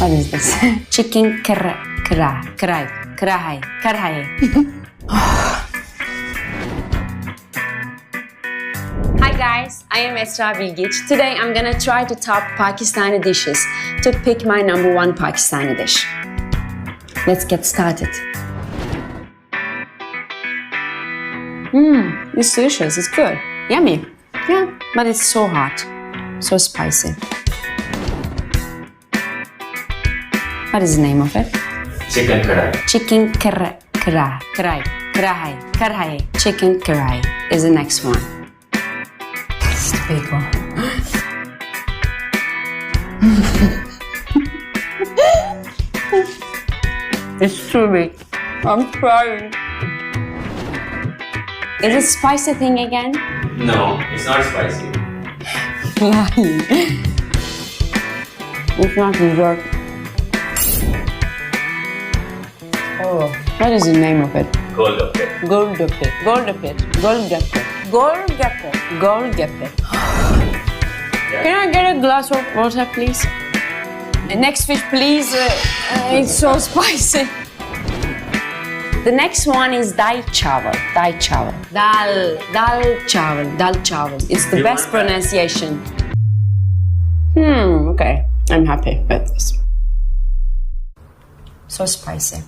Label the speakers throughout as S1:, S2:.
S1: What is this? Chicken karahi. Hi guys, I am Esra Bilgic. Today I'm gonna try to top Pakistani dishes to pick my number one Pakistani dish. Let's get started. It's delicious, it's good. Yummy. Yeah, but it's so hot. So spicy. What is the name of it?
S2: Chicken karahi.
S1: Chicken karahi. Chicken karahi is the next one. It's the big one. It's too big. I'm crying. Is it spicy thing again?
S2: No, it's not spicy.
S1: Lying. It's not dessert. Oh, what is the name of it?
S2: Golgappe.
S1: Golgappe. Can I get a glass of water, please? The next fish, please. It's so spicy. The next one is dal chawal. Dal chawal. It's the best pronunciation. Okay. I'm happy with this. So spicy.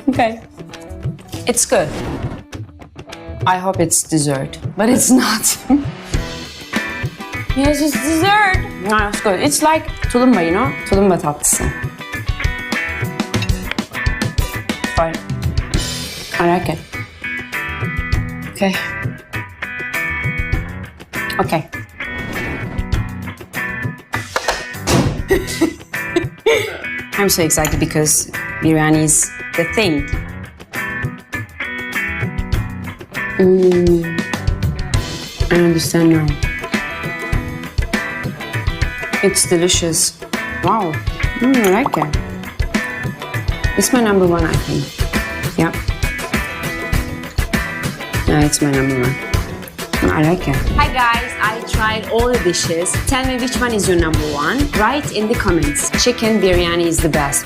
S1: Okay. It's good. I hope it's dessert, but it's not. Yes, it's dessert. No, it's good. It's like tulumba, you know? Tulumba tatlısı. Fine. I like it. Okay. Okay. I'm so excited because biryani is the thing. I understand now. It's delicious. Wow. I like it. It's my number one, I think. Yeah. Yeah, it's my number one. I like it. Hi guys, I tried all the dishes. Tell me which one is your number one. Write in the comments. Chicken biryani is the best.